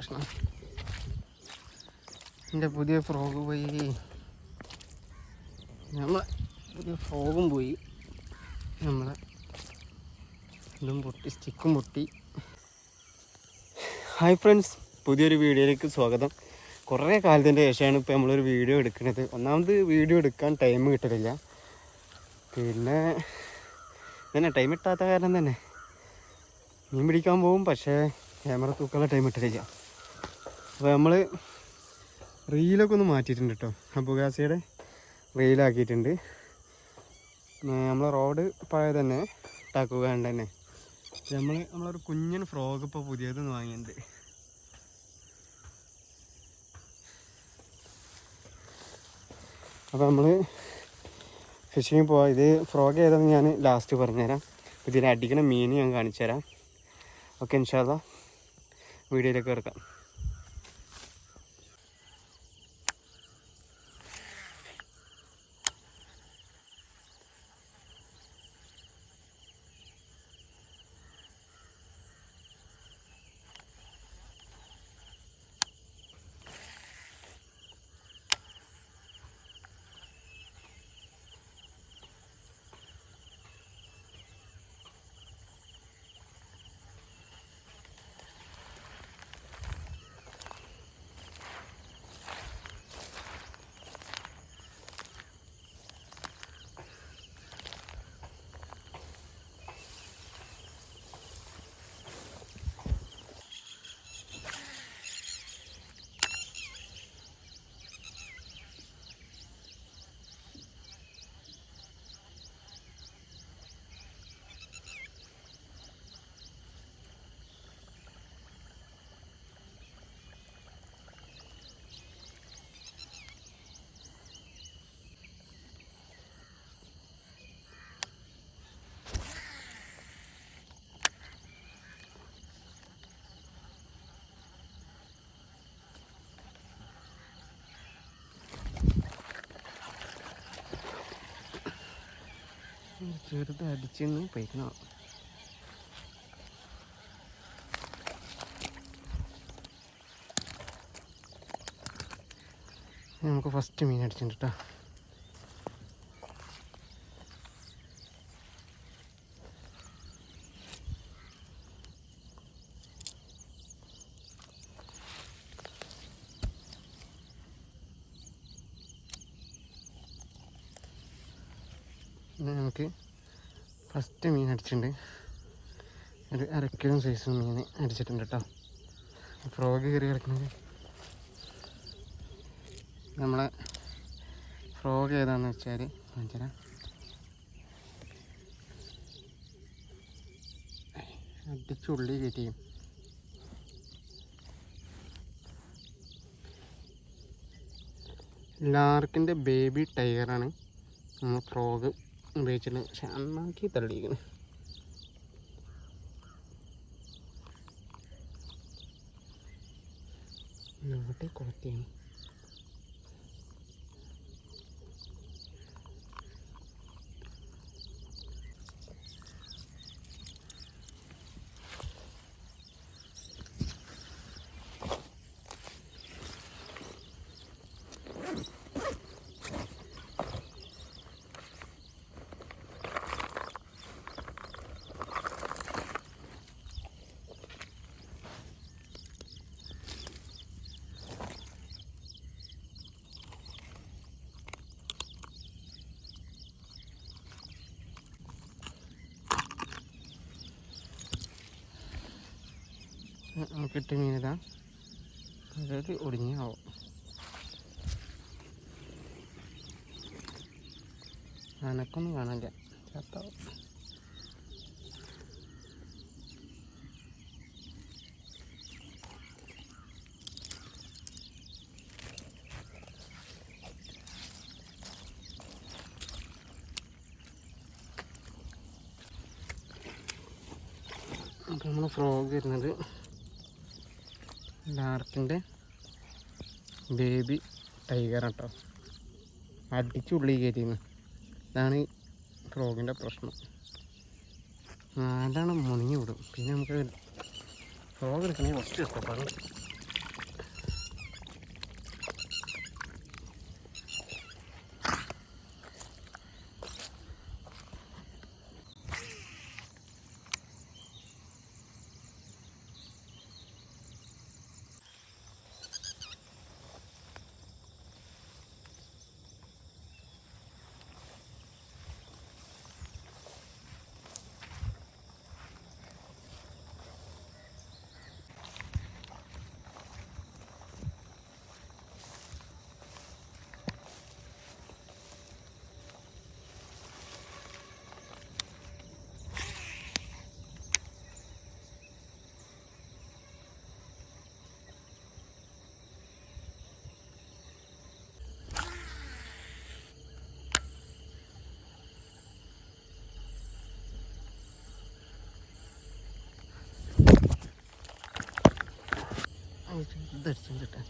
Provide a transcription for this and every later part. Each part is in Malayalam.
പ്രശ്നം. എൻ്റെ പുതിയ ഫ്രോഗ് പോയി, പുതിയ ഫ്രോഗും പോയി, നമ്മളെ ഇതും പൊട്ടി, സ്റ്റിക്കും പൊട്ടി. ഹായ് ഫ്രണ്ട്സ്, പുതിയൊരു വീഡിയോയിലേക്ക് സ്വാഗതം. കുറേ കാലത്തിൻ്റെ ശേഷമാണ് ഇപ്പോൾ നമ്മളൊരു വീഡിയോ എടുക്കുന്നത്. ഒന്നാമത് വീഡിയോ എടുക്കാൻ ടൈം കിട്ടലില്ല, പിന്നെ ടൈം കിട്ടാത്ത കാരണം തന്നെ മീൻ പിടിക്കാൻ പോകും, പക്ഷേ ക്യാമറ തൂക്കാനുള്ള ടൈം കിട്ടലില്ല. അപ്പോൾ നമ്മൾ റീലൊക്കെ ഒന്ന് മാറ്റിയിട്ടുണ്ട് കേട്ടോ. ബുഗാസിയുടെ റീലാക്കിയിട്ടുണ്ട്. നമ്മളെ റോഡ് പഴയ തന്നെ ടാക്കുക തന്നെ. നമ്മളൊരു കുഞ്ഞൻ ഫ്രോഗ് ഇപ്പോൾ പുതിയതൊന്ന് വാങ്ങിയിട്ടുണ്ട്. അപ്പോൾ നമ്മൾ ഫിഷിങ് പോവാം. ഇത് ഫ്രോഗ് ഏതാണെന്ന് ഞാൻ ലാസ്റ്റ് പറഞ്ഞുതരാം. ഇതിൽ അടിക്കണ മീൻ ഞാൻ കാണിച്ചു തരാം. ഓക്കെ, ഇൻഷാ അല്ലാ വീഡിയോയിലേക്ക് കിടക്കാം. ചെറുത് അടിച്ചെന്ന് പോയിക്കണോ. നമുക്ക് ഫസ്റ്റ് മീൻ അടിച്ചിട്ടുണ്ട് കേട്ടോ. നമുക്ക് ഫസ്റ്റ് മീൻ അടിച്ചിട്ടുണ്ട്. ഒരു അരക്കിലും സൈസ് മീൻ അടിച്ചിട്ടുണ്ട് കേട്ടോ. ഫ്രോഗ് കയറി കിടക്കുന്നത് നമ്മളെ ഫ്രോഗ് ഏതാണെന്ന് വെച്ചാൽ കാണിച്ചുതരാം. അടിച്ചുള്ളി കയറ്റിയും ലാർക്കിൻ്റെ ബേബി ടൈഗറാണ് നമ്മൾ ഫ്രോഗ് ഉപയോഗിച്ചിട്ട്. പക്ഷെ അണ്ണാക്കി തള്ളിയിരിക്കണം. ഇവിടെ കുളത്തിയാണ്. കിട്ടിയ മീനിതാ, അതായത് ഒടിഞ്ഞാവും. അനക്കൊന്നും കാണില്ല, ചത്താവും. അപ്പോൾ നമ്മൾ ഫ്രോഗ് വരുന്നത് ലാർക്കിൻ്റെ ബേബി ടൈഗർ കേട്ടോ. അടിച്ചുള്ളി കയറ്റിന്ന്. ഇതാണ് ഫ്രോഗിൻ്റെ പ്രശ്നം. നാലാണ് മുണിഞ്ഞു വിടും. പിന്നെ നമുക്ക് ഫ്രോഗ് എടുക്കണമെങ്കിൽ കുറച്ച് കഷ്ടപ്പാടും. ഇതടിച്ചും കിട്ടാൻ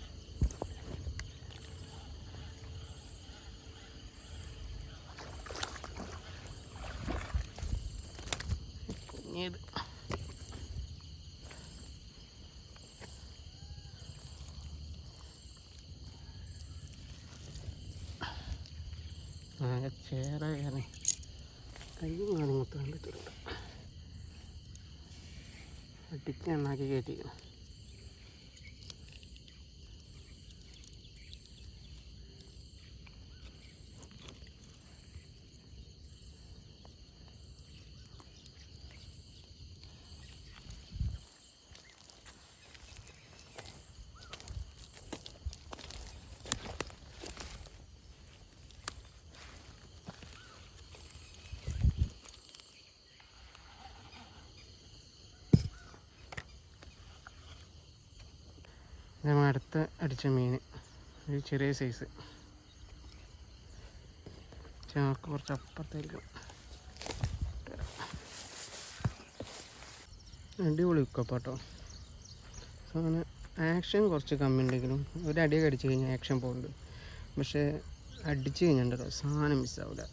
കുഞ്ഞേത് ആകെ ചേറാണ് കയ്യും കാണും മൊത്തം കണ്ടിട്ടുണ്ട് അടിച്ച് എണ്ണാക്കി കയറ്റിക്കണം നമ്മൾ അടുത്ത് അടിച്ച മീൻ ഒരു ചെറിയ സൈസ് ഞങ്ങൾക്ക് കുറച്ച് അപ്പുറത്തേക്ക് അടിപൊളി ഉക്കപ്പാട്ടോ അങ്ങനെ ആക്ഷൻ കുറച്ച് കമ്മി ഉണ്ടെങ്കിലും ഒരടിയൊക്കെ അടിച്ച് കഴിഞ്ഞാൽ ആക്ഷൻ പോകുന്നുണ്ട് പക്ഷേ അടിച്ച് കഴിഞ്ഞിട്ടുണ്ടല്ലോ സാധനം മിസ്സാവില്ല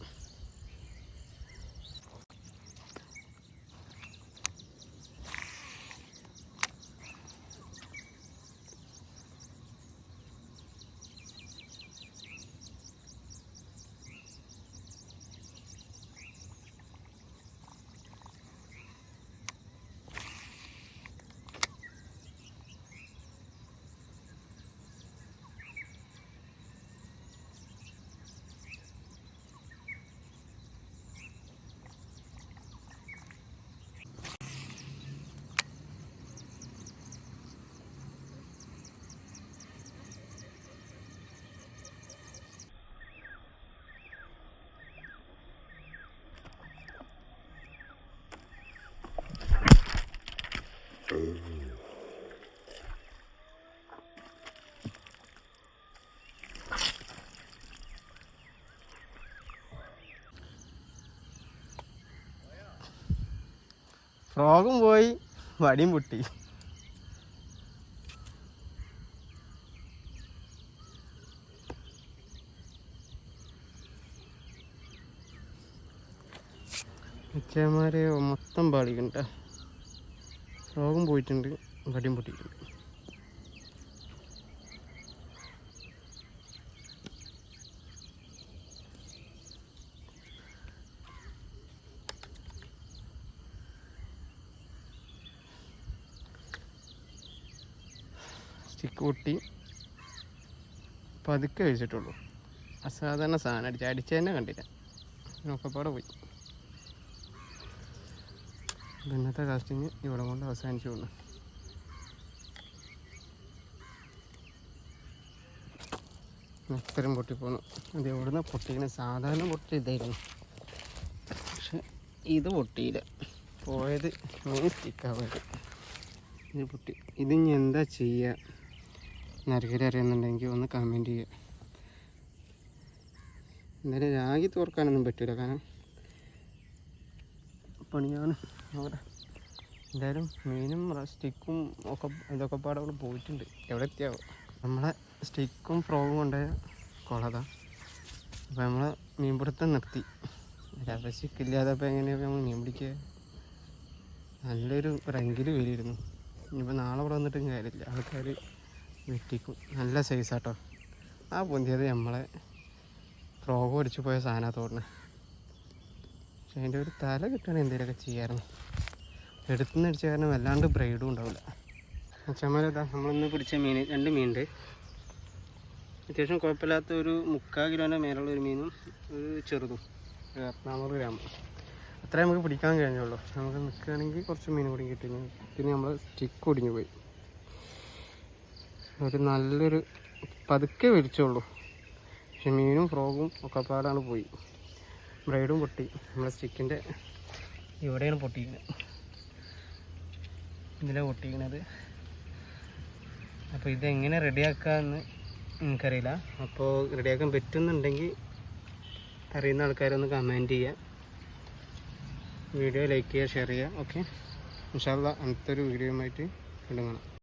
ഫ്രോഗും പോയി വടിയും പൊട്ടി ഉച്ചമാരെ മൊത്തം പാളിക്കണ്ട ഫ്രോഗും പോയിട്ടുണ്ട് വടിയും പൊട്ടിയിട്ടുണ്ട് സ്റ്റിക്ക് പൊട്ടി പതുക്കെ കഴിച്ചിട്ടുള്ളൂ അസാധാരണ സാധനം അടിച്ച് തന്നെ കണ്ടില്ല നോക്കപ്പാടെ പോയി ഇന്നത്തെ കാസ്റ്റിങ് ഇവിടെ കൊണ്ട് അവസാനിച്ചു കൊള്ളു ഇത്തരം പൊട്ടിപ്പോന്നു അത് എവിടുന്ന് പൊട്ടിക്കണ സാധാരണ പൊട്ടി ഇതായിരുന്നു പക്ഷെ ഇത് പൊട്ടിയില്ല പോയത് മീൻ സ്റ്റിക്കാവാത് ഇത് പൊട്ടി ഇത് ഇനി എന്താ ചെയ്യുക നരകരി അറിയുന്നുണ്ടെങ്കിൽ ഒന്ന് കമൻറ്റ് ചെയ്യുക എന്തായാലും രാഗി തോർക്കാനൊന്നും പറ്റില്ല കാരണം പണിയാണ് അവിടെ എന്തായാലും മീനും സ്റ്റിക്കും ഒക്കെ ഇതൊക്കെ പാടെ അവിടെ പോയിട്ടുണ്ട് എവിടെ എത്തിയാവോ നമ്മളെ സ്റ്റിക്കും ഫ്രോഗും കൊണ്ടുപോയ കുളതാ അപ്പോൾ നമ്മളെ മീൻപിടുത്തം നിർത്തി രാവിലെ സ്റ്റിക്കില്ലാതപ്പോൾ എങ്ങനെയാണ് നമ്മൾ മീൻ പിടിക്കുക നല്ലൊരു റെങ്കിൽ വരിയിരുന്നു ഇനിയിപ്പോൾ നാളെ ഇവിടെ വന്നിട്ടും കാര്യമില്ല ആൾക്കാർ വെട്ടിക്കും നല്ല സൈസാട്ടോ ആ പൊന്തിയത് നമ്മളെ ഫ്രോഗ് അടിച്ചു പോയ സാധനം തോന്നണേ പക്ഷെ അതിൻ്റെ ഒരു തല കിട്ടുകയാണെങ്കിൽ എന്തെങ്കിലുമൊക്കെ ചെയ്യാമായിരുന്നു എടുത്തുനിന്ന് അടിച്ച കാരണം വല്ലാണ്ട് ബ്രൈഡും ഉണ്ടാവില്ല അച്ഛന്മാരതാ നമ്മളിന്ന് പിടിച്ച മീൻ 2 മീനുണ്ട് അത്യാവശ്യം കുഴപ്പമില്ലാത്ത ഒരു 3/4 കിലോൻ്റെ മേലുള്ള ഒരു മീനും ഒരു ചെറുതും 400 ഗ്രാം അത്രേ നമുക്ക് പിടിക്കാൻ കഴിഞ്ഞുള്ളൂ നമുക്ക് നിൽക്കുകയാണെങ്കിൽ കുറച്ച് മീൻ കൂടി കിട്ടി പിന്നെ നമ്മൾ സ്റ്റിക്ക് ഒടിഞ്ഞു പോയി ഒരു നല്ലൊരു പതുക്കെ വലിച്ചുള്ളൂ പക്ഷെ മീനും ഫ്രോഗും ഒക്കെ പാടാണ് പോയി ബ്രൈഡും പൊട്ടി നമ്മുടെ സ്റ്റിക്കിൻ്റെ ഇവിടെയാണ് പൊട്ടിക്കുന്നത് ഇതിലാണ് പൊട്ടിക്കുന്നത് അപ്പോൾ ഇതെങ്ങനെ റെഡിയാക്കാമെന്ന് എനിക്കറിയില്ല അപ്പോൾ റെഡിയാക്കാൻ പറ്റുന്നുണ്ടെങ്കിൽ അറിയുന്ന ആൾക്കാരൊന്ന് കമൻറ്റ് ചെയ്യുക വീഡിയോ ലൈക്ക് ചെയ്യുക ഷെയർ ചെയ്യുക ഓക്കെ ഇൻഷാ അല്ലാഹ് അടുത്തൊരു വീഡിയോയുമായിട്ട് വീണ്ടും കാണാം